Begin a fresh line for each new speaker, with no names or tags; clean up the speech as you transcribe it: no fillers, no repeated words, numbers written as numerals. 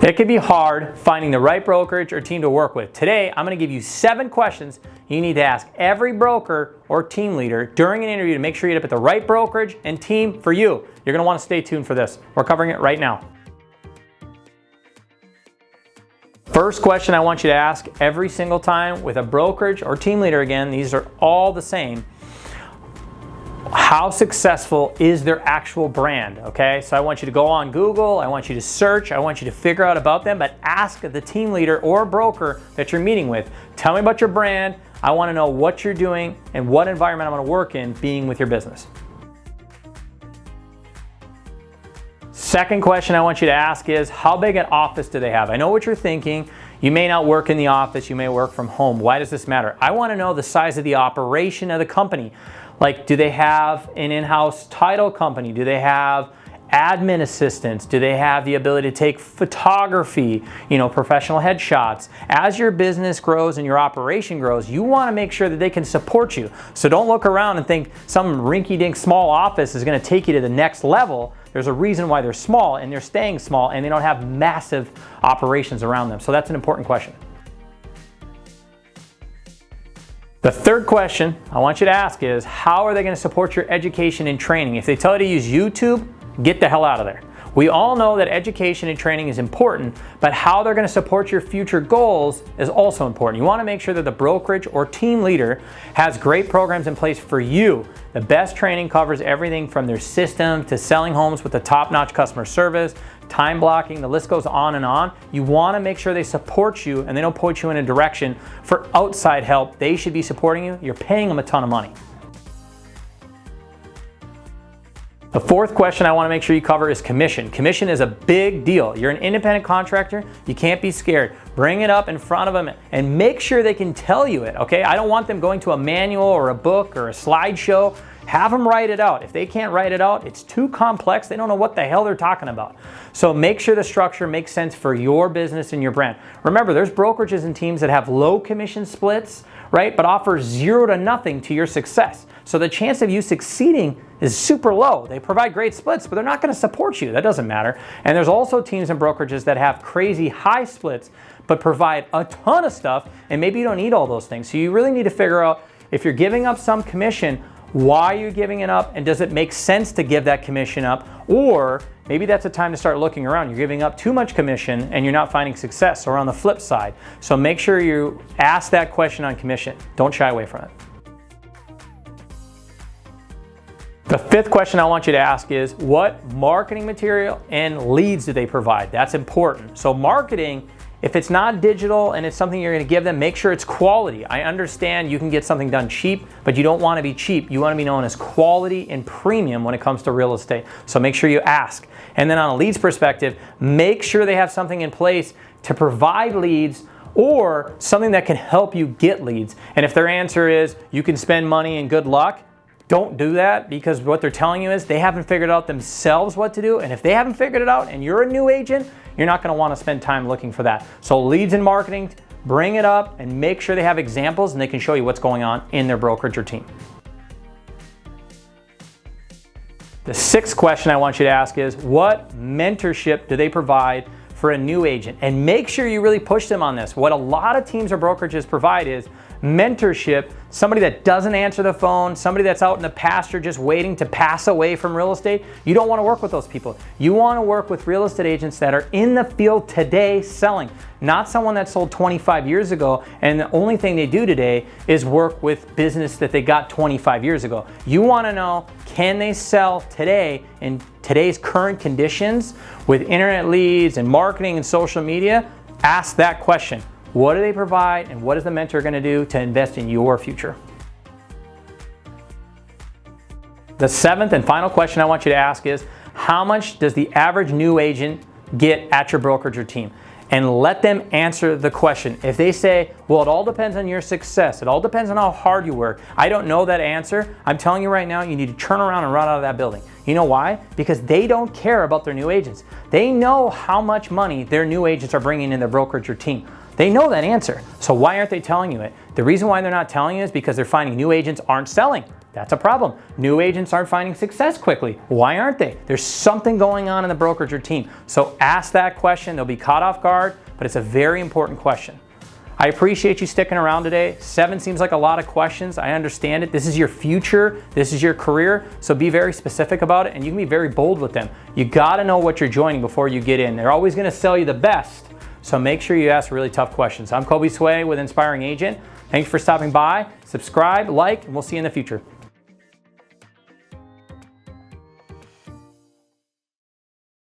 It can be hard finding the right brokerage or team to work with. Today, I'm going to give you 7 questions you need to ask every broker or team leader during an interview to make sure you end up at the right brokerage and team for you. You're going to want to stay tuned for this. We're covering it right now. First question I want you to ask every single time with a brokerage or team leader, again, these are all the same. How successful is their actual brand? Okay, so I want you to go on Google, I want you to search, I want you to figure out about them, but ask the team leader or broker that you're meeting with. Tell me about your brand. I want to know what you're doing and what environment I'm going to work in being with your business. Second question I want you to ask is, how big an office do they have? I know what you're thinking. You may not work in the office, you may work from home. Why does this matter? I want to know the size of the operation of the company. Like, do they have an in-house title company? Do they have admin assistants? Do they have the ability to take photography, professional headshots? As your business grows and your operation grows, you want to make sure that they can support you. So don't look around and think some rinky-dink small office is going to take you to the next level. There's a reason why they're small, and they're staying small, and they don't have massive operations around them. So that's an important question. The third question I want you to ask is, how are they going to support your education and training? If they tell you to use YouTube, get the hell out of there. We all know that education and training is important, but how they're going to support your future goals is also important. You want to make sure that the brokerage or team leader has great programs in place for you. The best training covers everything from their system to selling homes with the top-notch customer service, time blocking, the list goes on and on. You want to make sure they support you and they don't point you in a direction for outside help. They should be supporting you. You're paying them a ton of money. The fourth question I want to make sure you cover is commission. Commission is a big deal. You're an independent contractor. You can't be scared. Bring it up in front of them and make sure they can tell you it, okay? I don't want them going to a manual or a book or a slideshow. Have them write it out. If they can't write it out, it's too complex. They don't know what the hell they're talking about. So make sure the structure makes sense for your business and your brand. Remember, there's brokerages and teams that have low commission splits, right? But offer 0 to nothing to your success. So the chance of you succeeding is super low. They provide great splits, but they're not going to support you. That doesn't matter. And there's also teams and brokerages that have crazy high splits, but provide a ton of stuff, and maybe you don't need all those things. So you really need to figure out, if you're giving up some commission, why are you giving it up, and does it make sense to give that commission up? Or maybe that's a time to start looking around. You're giving up too much commission and you're not finding success, or on the flip side. So make sure you ask that question on commission. Don't shy away from it. The fifth question I want you to ask is, what marketing material and leads do they provide? That's important. So marketing, if it's not digital and it's something you're going to give them, make sure it's quality. I understand you can get something done cheap, but you don't want to be cheap. You want to be known as quality and premium when it comes to real estate. So make sure you ask. And then on a leads perspective, make sure they have something in place to provide leads, or something that can help you get leads. And if their answer is, you can spend money and good luck, don't do that, because what they're telling you is they haven't figured out themselves what to do. And if they haven't figured it out and you're a new agent, you're not going to want to spend time looking for that. So leads and marketing, bring it up and make sure they have examples and they can show you what's going on in their brokerage or team. The sixth question I want you to ask is, what mentorship do they provide for a new agent? And make sure you really push them on this. What a lot of teams or brokerages provide is mentorship, somebody that doesn't answer the phone, somebody that's out in the pasture just waiting to pass away from real estate. You don't want to work with those people. You want to work with real estate agents that are in the field today selling, not someone that sold 25 years ago and the only thing they do today is work with business that they got 25 years ago. You want to know, can they sell today in today's current conditions with internet leads and marketing and social media? Ask that question. What do they provide, and what is the mentor going to do to invest in your future? The seventh and final question I want you to ask is, how much does the average new agent get at your brokerage or team? And let them answer the question. If they say, well, it all depends on your success, it all depends on how hard you work, I don't know that answer, I'm telling you right now, you need to turn around and run out of that building. You know why? Because they don't care about their new agents. They know how much money their new agents are bringing in their brokerage or team. They know that answer. So why aren't they telling you it? The reason why they're not telling you is because they're finding new agents aren't selling. That's a problem. New agents aren't finding success quickly. Why aren't they? There's something going on in the brokerage or team. So ask that question. They'll be caught off guard, but it's a very important question. I appreciate you sticking around today. 7 seems like a lot of questions. I understand it. This is your future. This is your career. So be very specific about it, and you can be very bold with them. You got to know what you're joining before you get in. They're always going to sell you the best. So make sure you ask really tough questions. I'm Kobe Sway with Inspiring Agent. Thanks for stopping by. Subscribe, like, and we'll see you in the future.